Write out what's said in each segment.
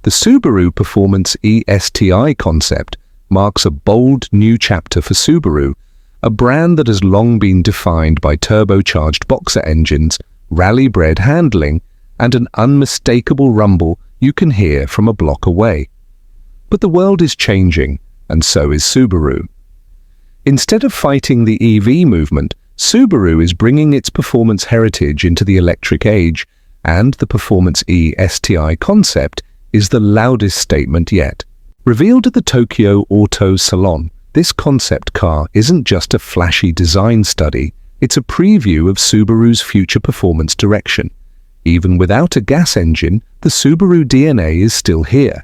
The Subaru Performance-E STI concept marks a bold new chapter for Subaru, a brand that has long been defined by turbocharged boxer engines, rally-bred handling, and an unmistakable rumble you can hear from a block away. But the world is changing, and so is Subaru. Instead of fighting the EV movement, Subaru is bringing its performance heritage into the electric age, and the Performance-E STI concept is the loudest statement yet. Revealed at the Tokyo Auto Salon, this concept car isn't just a flashy design study, it's a preview of Subaru's future performance direction. Even without a gas engine, the Subaru DNA is still here.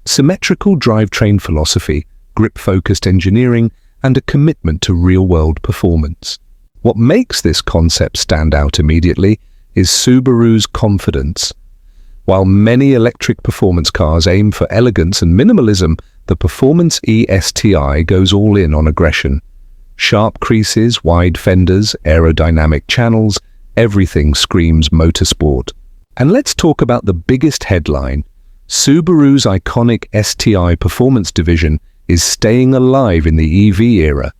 Symmetrical drivetrain philosophy, grip-focused engineering, and a commitment to real-world performance. What makes this concept stand out immediately is Subaru's confidence. While many electric performance cars aim for elegance and minimalism, the Performance-E STI goes all in on aggression. Sharp creases, wide fenders, aerodynamic channels, everything screams motorsport. And let's talk about the biggest headline. Subaru's iconic STI performance division is staying alive in the EV era.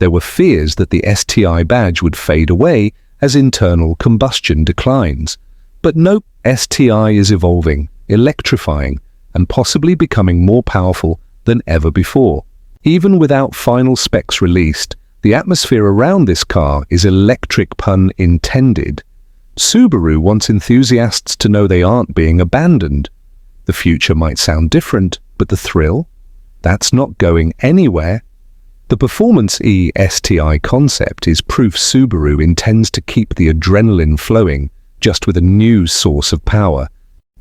There were fears that the STI badge would fade away as internal combustion declines. But nope, STI is evolving, electrifying, and possibly becoming more powerful than ever before. Even without final specs released, the atmosphere around this car is electric, pun intended. Subaru wants enthusiasts to know they aren't being abandoned. The future might sound different, but the thrill? That's not going anywhere. The Performance-E STI concept is proof Subaru intends to keep the adrenaline flowing, just with a new source of power.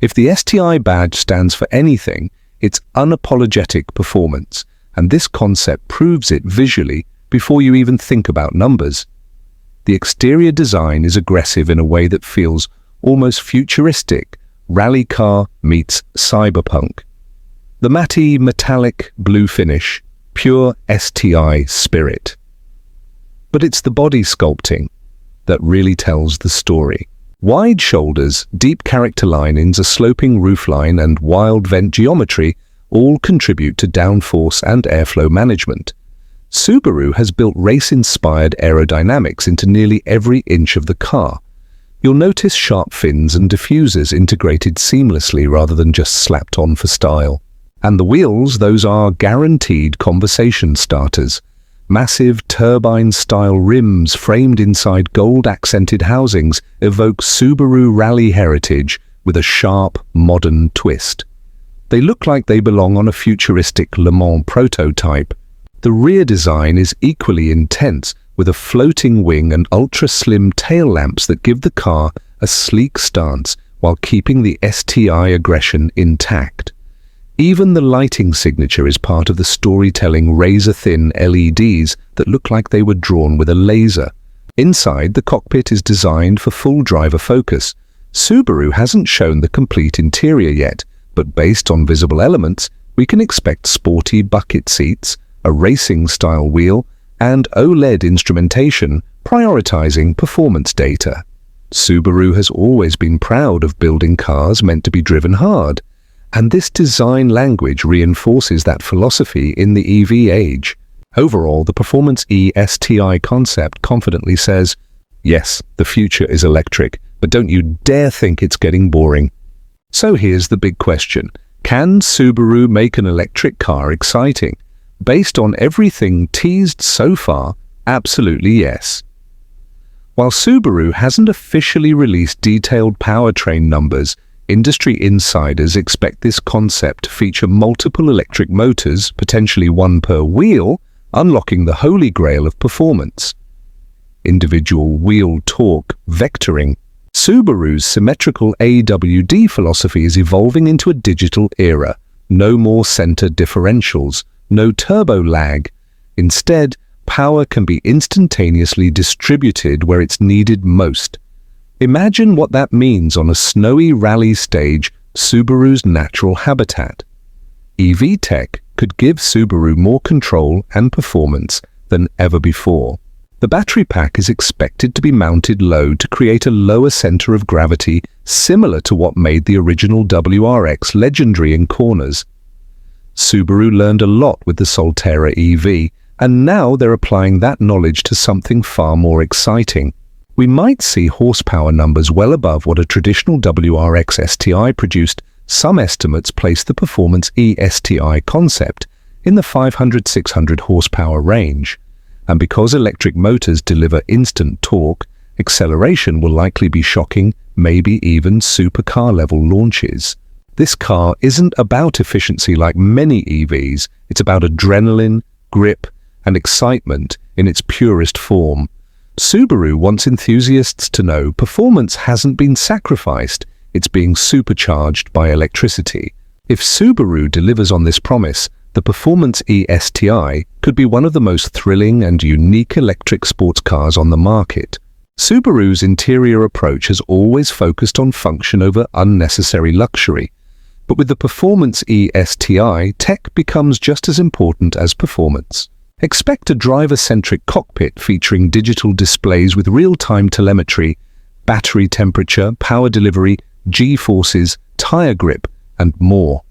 If the STI badge stands for anything, it's unapologetic performance, and this concept proves it visually before you even think about numbers. The exterior design is aggressive in a way that feels almost futuristic, rally car meets cyberpunk. The matte metallic blue finish, pure STI spirit. But it's the body sculpting that really tells the story. Wide shoulders, deep character linings, a sloping roofline, and wild vent geometry all contribute to downforce and airflow management. Subaru has built race-inspired aerodynamics into nearly every inch of the car. You'll notice sharp fins and diffusers integrated seamlessly rather than just slapped on for style. And the wheels, those are guaranteed conversation starters. Massive turbine-style rims framed inside gold-accented housings evoke Subaru rally heritage with a sharp, modern twist. They look like they belong on a futuristic Le Mans prototype. The rear design is equally intense, with a floating wing and ultra-slim tail lamps that give the car a sleek stance while keeping the STI aggression intact. Even the lighting signature is part of the storytelling razor-thin LEDs that look like they were drawn with a laser. Inside, the cockpit is designed for full driver focus. Subaru hasn't shown the complete interior yet, but based on visible elements, we can expect sporty bucket seats, a racing-style wheel, and OLED instrumentation prioritizing performance data. Subaru has always been proud of building cars meant to be driven hard, and this design language reinforces that philosophy in the EV age. Overall, the Performance-E STI concept confidently says, yes, the future is electric, but don't you dare think it's getting boring. So here's the big question. Can Subaru make an electric car exciting? Based on everything teased so far, absolutely yes. While Subaru hasn't officially released detailed powertrain numbers, industry insiders expect this concept to feature multiple electric motors, potentially one per wheel, unlocking the holy grail of performance. Individual wheel torque vectoring. Subaru's symmetrical AWD philosophy is evolving into a digital era. No more center differentials, no turbo lag. Instead, power can be instantaneously distributed where it's needed most. Imagine what that means on a snowy rally stage, Subaru's natural habitat. EV tech could give Subaru more control and performance than ever before. The battery pack is expected to be mounted low to create a lower center of gravity, similar to what made the original WRX legendary in corners. Subaru learned a lot with the Solterra EV, and now they're applying that knowledge to something far more exciting. We might see horsepower numbers well above what a traditional WRX STI produced. Some estimates place the Performance-E STI Concept in the 500–600 horsepower range. And because electric motors deliver instant torque, acceleration will likely be shocking, maybe even supercar-level launches. This car isn't about efficiency like many EVs, it's about adrenaline, grip, and excitement in its purest form. Subaru wants enthusiasts to know performance hasn't been sacrificed, it's being supercharged by electricity. If Subaru delivers on this promise, the Performance-E STI could be one of the most thrilling and unique electric sports cars on the market. Subaru's interior approach has always focused on function over unnecessary luxury. But with the Performance-E STI, tech becomes just as important as performance. Expect a driver-centric cockpit featuring digital displays with real-time telemetry, battery temperature, power delivery, G-forces, tire grip, and more.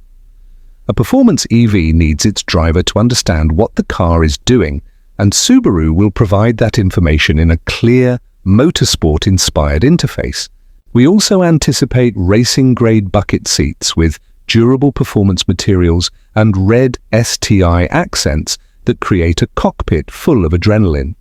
A performance EV needs its driver to understand what the car is doing, and Subaru will provide that information in a clear, motorsport-inspired interface. We also anticipate racing-grade bucket seats with durable performance materials and red STI accents that create a cockpit full of adrenaline.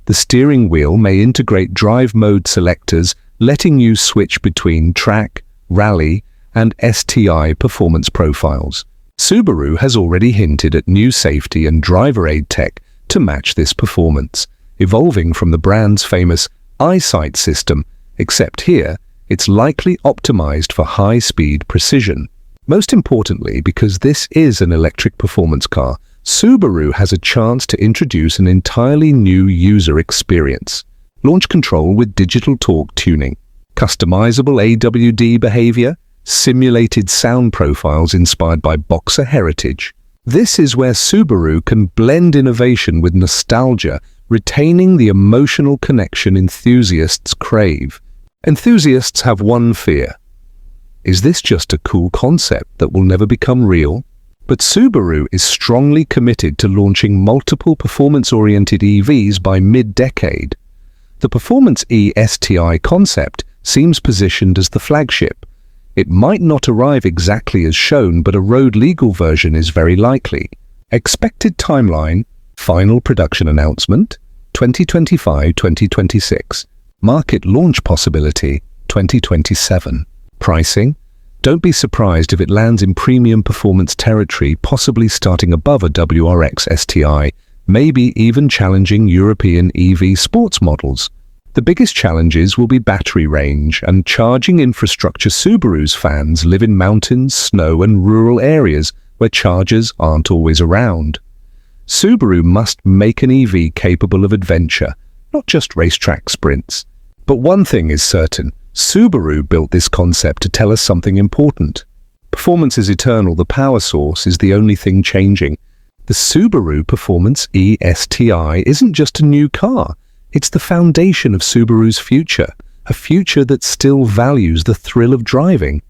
The steering wheel may integrate drive mode selectors, letting you switch between track, rally, and STI performance profiles. Subaru has already hinted at new safety and driver aid tech to match this performance, evolving from the brand's famous EyeSight system, except here, it's likely optimized for high-speed precision. Most importantly, because this is an electric performance car, Subaru has a chance to introduce an entirely new user experience. Launch control with digital torque tuning, customizable AWD behavior, simulated sound profiles inspired by boxer heritage. This is where Subaru can blend innovation with nostalgia, retaining the emotional connection enthusiasts crave. Enthusiasts have one fear. Is this just a cool concept that will never become real? But Subaru is strongly committed to launching multiple performance-oriented EVs by mid-decade. The Performance-E STI Concept seems positioned as the flagship. It might not arrive exactly as shown, but a road-legal version is very likely. Expected timeline: final production announcement, 2025–2026. Market launch possibility, 2027. Pricing: don't be surprised if it lands in premium performance territory, possibly starting above a WRX STI, maybe even challenging European EV sports models. The biggest challenges will be battery range and charging infrastructure. Subaru's fans live in mountains, snow, and rural areas where chargers aren't always around. Subaru must make an EV capable of adventure, not just racetrack sprints. But one thing is certain: Subaru built this concept to tell us something important. Performance is eternal, the power source is the only thing changing. The Subaru Performance-E STI isn't just a new car. It's the foundation of Subaru's future, a future that still values the thrill of driving.